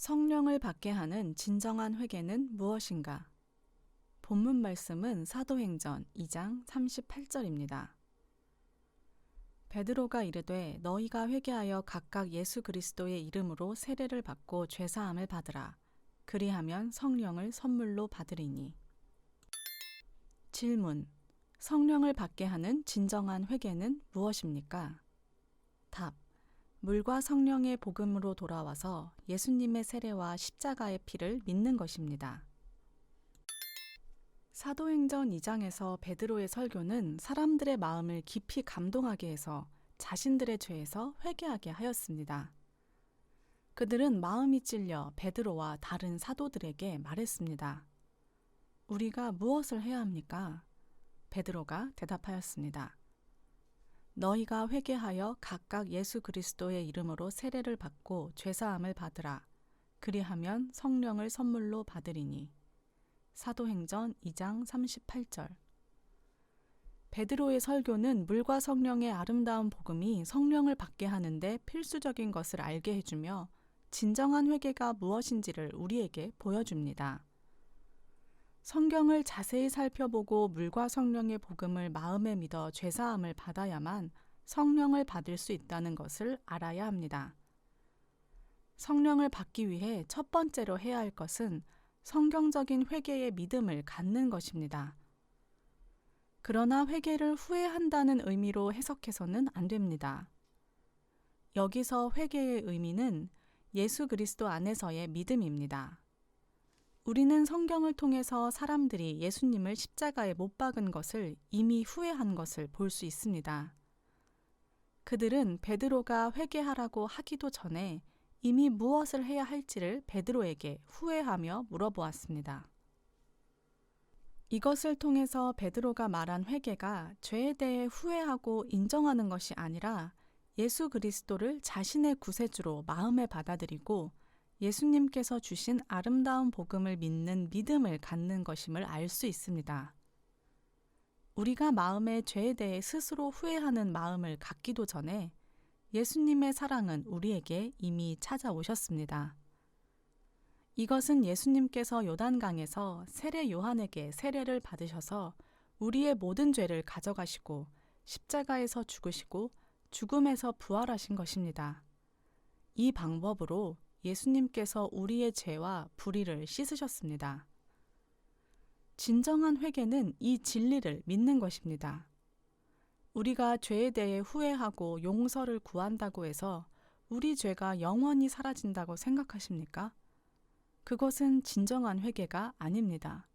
성령을 받게 하는 진정한 회개는 무엇인가? 본문 말씀은 사도행전 2장 38절입니다. 베드로가 이르되 너희가 회개하여 각각 예수 그리스도의 이름으로 세례를 받고 죄사함을 받으라. 그리하면 성령을 선물로 받으리니. 질문: 성령을 받게 하는 진정한 회개는 무엇입니까? 답: 물과 성령의 복음으로 돌아와서 예수님의 세례와 십자가의 피를 믿는 것입니다. 사도행전 2장에서 베드로의 설교는 사람들의 마음을 깊이 감동하게 해서 자신들의 죄에서 회개하게 하였습니다. 그들은 마음이 찔려 베드로와 다른 사도들에게 말했습니다. 우리가 무엇을 해야 합니까? 베드로가 대답하였습니다. 너희가 회개하여 각각 예수 그리스도의 이름으로 세례를 받고 죄사함을 받으라. 그리하면 성령을 선물로 받으리니. 사도행전 2장 38절. 베드로의 설교는 물과 성령의 아름다운 복음이 성령을 받게 하는데 필수적인 것을 알게 해주며 진정한 회개가 무엇인지를 우리에게 보여줍니다. 성경을 자세히 살펴보고 물과 성령의 복음을 마음에 믿어 죄사함을 받아야만 성령을 받을 수 있다는 것을 알아야 합니다. 성령을 받기 위해 첫 번째로 해야 할 것은 성경적인 회개의 믿음을 갖는 것입니다. 그러나 회개를 후회한다는 의미로 해석해서는 안 됩니다. 여기서 회개의 의미는 예수 그리스도 안에서의 믿음입니다. 우리는 성경을 통해서 사람들이 예수님을 십자가에 못 박은 것을 이미 후회한 것을 볼 수 있습니다. 그들은 베드로가 회개하라고 하기도 전에 이미 무엇을 해야 할지를 베드로에게 후회하며 물어보았습니다. 이것을 통해서 베드로가 말한 회개가 죄에 대해 후회하고 인정하는 것이 아니라 예수 그리스도를 자신의 구세주로 마음에 받아들이고 예수님께서 주신 아름다운 복음을 믿는 믿음을 갖는 것임을 알 수 있습니다. 우리가 마음의 죄에 대해 스스로 후회하는 마음을 갖기도 전에 예수님의 사랑은 우리에게 이미 찾아오셨습니다. 이것은 예수님께서 요단강에서 세례 요한에게 세례를 받으셔서 우리의 모든 죄를 가져가시고 십자가에서 죽으시고 죽음에서 부활하신 것입니다. 이 방법으로 예수님께서 우리의 죄와 불의를 씻으셨습니다. 진정한 회개는 이 진리를 믿는 것입니다. 우리가 죄에 대해 후회하고 용서를 구한다고 해서 우리 죄가 영원히 사라진다고 생각하십니까? 그것은 진정한 회개가 아닙니다.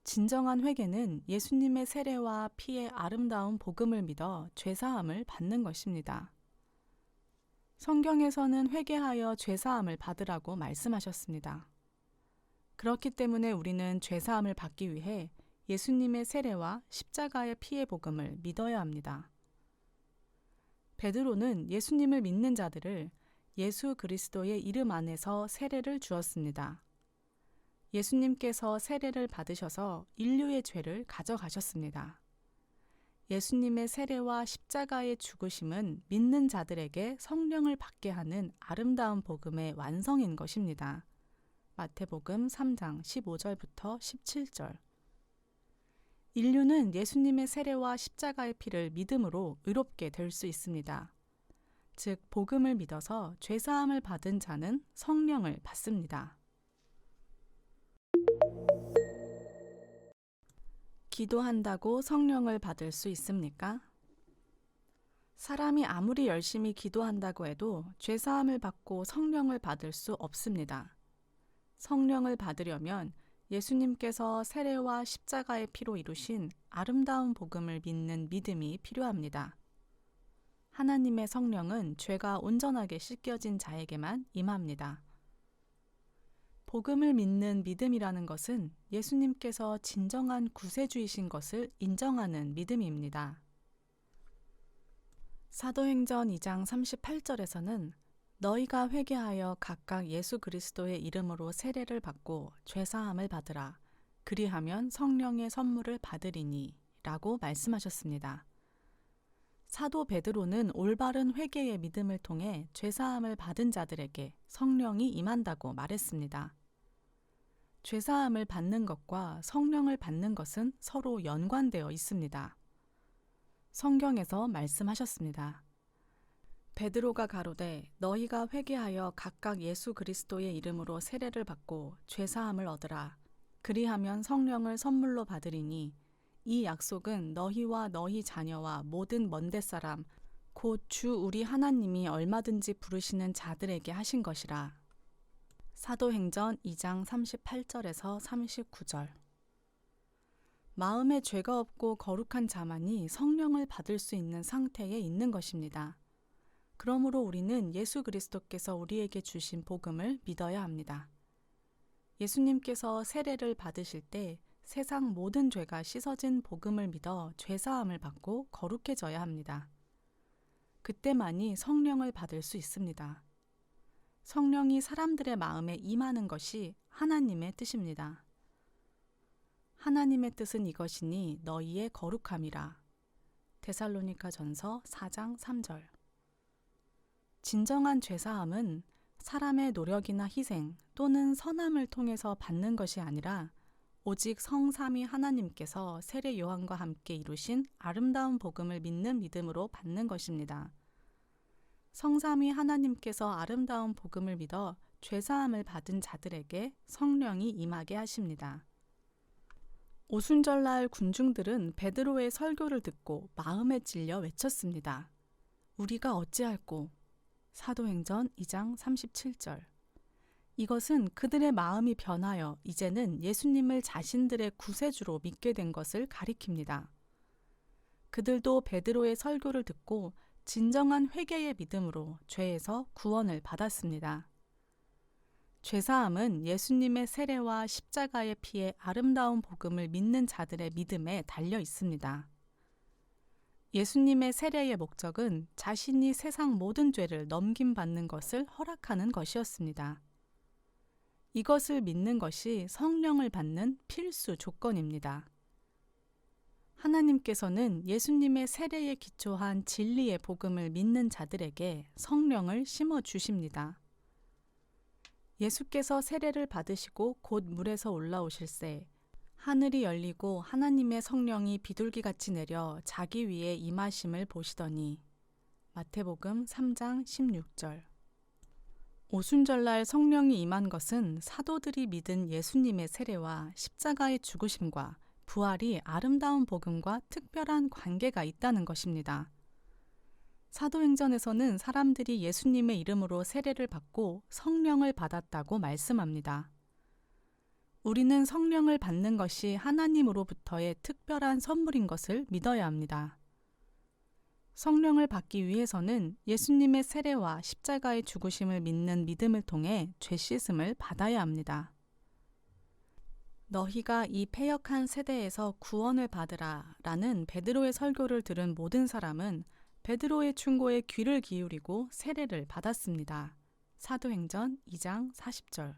진정한 회개는 예수님의 세례와 피의 아름다운 복음을 믿어 죄사함을 받는 것입니다. 성경에서는 회개하여 죄사함을 받으라고 말씀하셨습니다. 그렇기 때문에 우리는 죄사함을 받기 위해 예수님의 세례와 십자가의 피의 복음을 믿어야 합니다. 베드로는 예수님을 믿는 자들을 예수 그리스도의 이름 안에서 세례를 주었습니다. 예수님께서 세례를 받으셔서 인류의 죄를 가져가셨습니다. 예수님의 세례와 십자가의 죽으심은 믿는 자들에게 성령을 받게 하는 아름다운 복음의 완성인 것입니다. 마태복음 3장 15절부터 17절. 인류는 예수님의 세례와 십자가의 피를 믿음으로 의롭게 될 수 있습니다. 즉, 복음을 믿어서 죄사함을 받은 자는 성령을 받습니다. 기도한다고 성령을 받을 수 있습니까? 사람이 아무리 열심히 기도한다고 해도 죄사함을 받고 성령을 받을 수 없습니다. 성령을 받으려면 예수님께서 세례와 십자가의 피로 이루신 아름다운 복음을 믿는 믿음이 필요합니다. 하나님의 성령은 죄가 온전하게 씻겨진 자에게만 임합니다. 복음을 믿는 믿음이라는 것은 예수님께서 진정한 구세주이신 것을 인정하는 믿음입니다. 사도행전 2장 38절에서는 너희가 회개하여 각각 예수 그리스도의 이름으로 세례를 받고 죄사함을 받으라. 그리하면 성령의 선물을 받으리니 라고 말씀하셨습니다. 사도 베드로는 올바른 회개의 믿음을 통해 죄사함을 받은 자들에게 성령이 임한다고 말했습니다. 죄사함을 받는 것과 성령을 받는 것은 서로 연관되어 있습니다. 성경에서 말씀하셨습니다. 베드로가 가로되 너희가 회개하여 각각 예수 그리스도의 이름으로 세례를 받고 죄사함을 얻으라. 그리하면 성령을 선물로 받으리니 이 약속은 너희와 너희 자녀와 모든 먼데 사람 곧 주 우리 하나님이 얼마든지 부르시는 자들에게 하신 것이라. 사도행전 2장 38절에서 39절. 마음에 죄가 없고 거룩한 자만이 성령을 받을 수 있는 상태에 있는 것입니다. 그러므로 우리는 예수 그리스도께서 우리에게 주신 복음을 믿어야 합니다. 예수님께서 세례를 받으실 때 세상 모든 죄가 씻어진 복음을 믿어 죄사함을 받고 거룩해져야 합니다. 그때만이 성령을 받을 수 있습니다. 성령이 사람들의 마음에 임하는 것이 하나님의 뜻입니다. 하나님의 뜻은 이것이니 너희의 거룩함이라. 데살로니가전서 4장 3절. 진정한 죄사함은 사람의 노력이나 희생 또는 선함을 통해서 받는 것이 아니라 오직 성삼위 하나님께서 세례 요한과 함께 이루신 아름다운 복음을 믿는 믿음으로 받는 것입니다. 성삼위 하나님께서 아름다운 복음을 믿어 죄사함을 받은 자들에게 성령이 임하게 하십니다. 오순절날 군중들은 베드로의 설교를 듣고 마음에 찔려 외쳤습니다. 우리가 어찌할꼬? 사도행전 2장 37절. 이것은 그들의 마음이 변하여 이제는 예수님을 자신들의 구세주로 믿게 된 것을 가리킵니다. 그들도 베드로의 설교를 듣고 진정한 회개의 믿음으로 죄에서 구원을 받았습니다. 죄사함은 예수님의 세례와 십자가의 피의 아름다운 복음을 믿는 자들의 믿음에 달려 있습니다. 예수님의 세례의 목적은 자신이 세상 모든 죄를 넘김받는 것을 허락하는 것이었습니다. 이것을 믿는 것이 성령을 받는 필수 조건입니다. 하나님께서는 예수님의 세례에 기초한 진리의 복음을 믿는 자들에게 성령을 심어 주십니다. 예수께서 세례를 받으시고 곧 물에서 올라오실새 하늘이 열리고 하나님의 성령이 비둘기같이 내려 자기 위에 임하심을 보시더니. 마태복음 3장 16절. 오순절날 성령이 임한 것은 사도들이 믿은 예수님의 세례와 십자가의 죽으심과 부활이 아름다운 복음과 특별한 관계가 있다는 것입니다. 사도행전에서는 사람들이 예수님의 이름으로 세례를 받고 성령을 받았다고 말씀합니다. 우리는 성령을 받는 것이 하나님으로부터의 특별한 선물인 것을 믿어야 합니다. 성령을 받기 위해서는 예수님의 세례와 십자가의 죽으심을 믿는 믿음을 통해 죄 씻음을 받아야 합니다. 너희가 이 패역한 세대에서 구원을 받으라 라는 베드로의 설교를 들은 모든 사람은 베드로의 충고에 귀를 기울이고 세례를 받았습니다. 사도행전 2장 40절.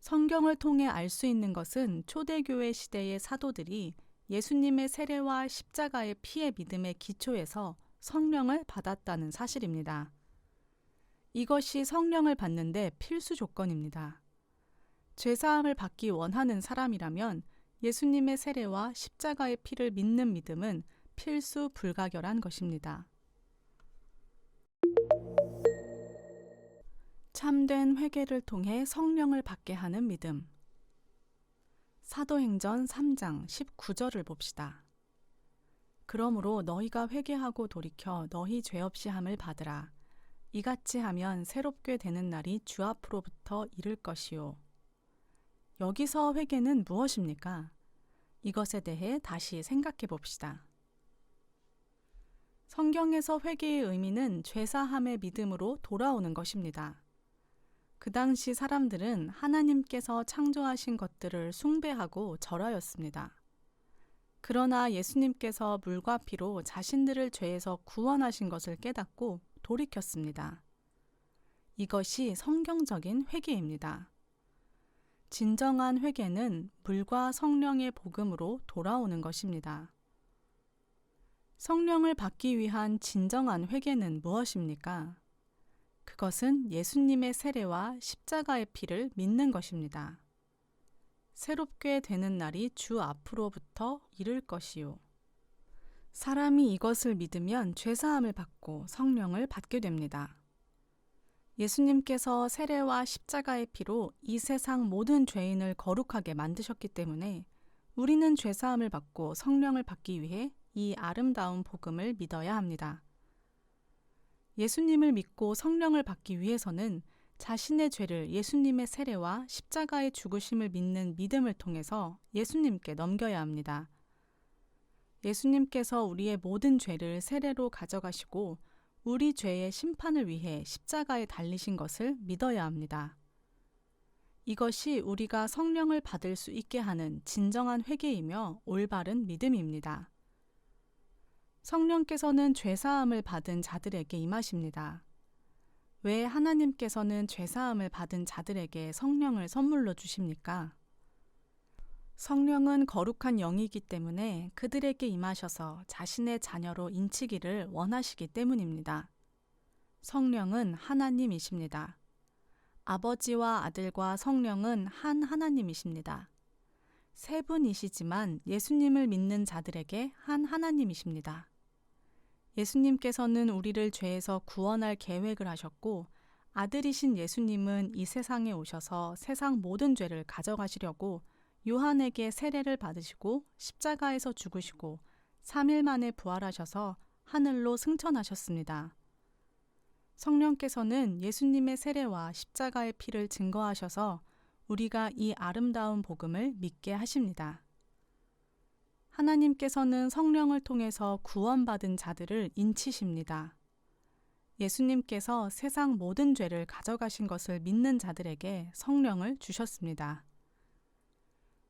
성경을 통해 알 수 있는 것은 초대교회 시대의 사도들이 예수님의 세례와 십자가의 피의 믿음의 기초에서 성령을 받았다는 사실입니다. 이것이 성령을 받는데 필수 조건입니다. 죄사함을 받기 원하는 사람이라면 예수님의 세례와 십자가의 피를 믿는 믿음은 필수 불가결한 것입니다. 참된 회개를 통해 성령을 받게 하는 믿음. 사도행전 3장 19절을 봅시다. 그러므로 너희가 회개하고 돌이켜 너희 죄 없이 함을 받으라. 이같이 하면 새롭게 되는 날이 주 앞으로부터 이를 것이요. 여기서 회개는 무엇입니까? 이것에 대해 다시 생각해 봅시다. 성경에서 회개의 의미는 죄사함의 믿음으로 돌아오는 것입니다. 그 당시 사람들은 하나님께서 창조하신 것들을 숭배하고 절하였습니다. 그러나 예수님께서 물과 피로 자신들을 죄에서 구원하신 것을 깨닫고 돌이켰습니다. 이것이 성경적인 회개입니다. 진정한 회개는 물과 성령의 복음으로 돌아오는 것입니다. 성령을 받기 위한 진정한 회개는 무엇입니까? 그것은 예수님의 세례와 십자가의 피를 믿는 것입니다. 새롭게 되는 날이 주 앞으로부터 이를 것이요. 사람이 이것을 믿으면 죄사함을 받고 성령을 받게 됩니다. 예수님께서 세례와 십자가의 피로 이 세상 모든 죄인을 거룩하게 만드셨기 때문에 우리는 죄사함을 받고 성령을 받기 위해 이 아름다운 복음을 믿어야 합니다. 예수님을 믿고 성령을 받기 위해서는 자신의 죄를 예수님의 세례와 십자가의 죽으심을 믿는 믿음을 통해서 예수님께 넘겨야 합니다. 예수님께서 우리의 모든 죄를 세례로 가져가시고 우리 죄의 심판을 위해 십자가에 달리신 것을 믿어야 합니다. 이것이 우리가 성령을 받을 수 있게 하는 진정한 회개이며 올바른 믿음입니다. 성령께서는 죄사함을 받은 자들에게 임하십니다. 왜 하나님께서는 죄사함을 받은 자들에게 성령을 선물로 주십니까? 성령은 거룩한 영이기 때문에 그들에게 임하셔서 자신의 자녀로 인치기를 원하시기 때문입니다. 성령은 하나님이십니다. 아버지와 아들과 성령은 한 하나님이십니다. 세 분이시지만 예수님을 믿는 자들에게 한 하나님이십니다. 예수님께서는 우리를 죄에서 구원할 계획을 하셨고 아들이신 예수님은 이 세상에 오셔서 세상 모든 죄를 가져가시려고 요한에게 세례를 받으시고 십자가에서 죽으시고 3일 만에 부활하셔서 하늘로 승천하셨습니다. 성령께서는 예수님의 세례와 십자가의 피를 증거하셔서 우리가 이 아름다운 복음을 믿게 하십니다. 하나님께서는 성령을 통해서 구원받은 자들을 인치십니다. 예수님께서 세상 모든 죄를 가져가신 것을 믿는 자들에게 성령을 주셨습니다.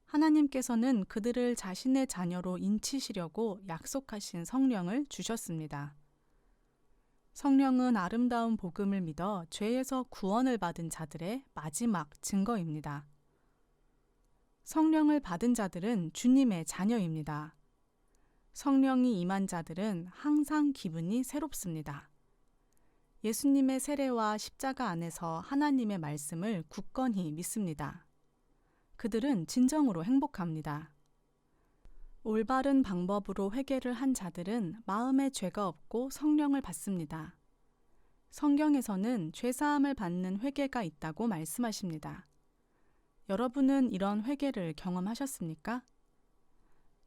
하나님께서는 그들을 자신의 자녀로 인치시려고 약속하신 성령을 주셨습니다. 성령은 아름다운 복음을 믿어 죄에서 구원을 받은 자들의 마지막 증거입니다. 성령을 받은 자들은 주님의 자녀입니다. 성령이 임한 자들은 항상 기분이 새롭습니다. 예수님의 세례와 십자가 안에서 하나님의 말씀을 굳건히 믿습니다. 그들은 진정으로 행복합니다. 올바른 방법으로 회개를 한 자들은 마음에 죄가 없고 성령을 받습니다. 성경에서는 죄사함을 받는 회개가 있다고 말씀하십니다. 여러분은 이런 회개를 경험하셨습니까?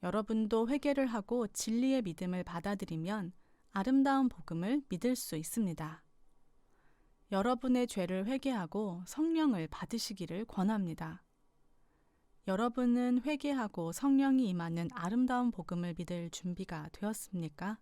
여러분도 회개를 하고 진리의 믿음을 받아들이면 아름다운 복음을 믿을 수 있습니다. 여러분의 죄를 회개하고 성령을 받으시기를 권합니다. 여러분은 회개하고 성령이 임하는 아름다운 복음을 믿을 준비가 되었습니까?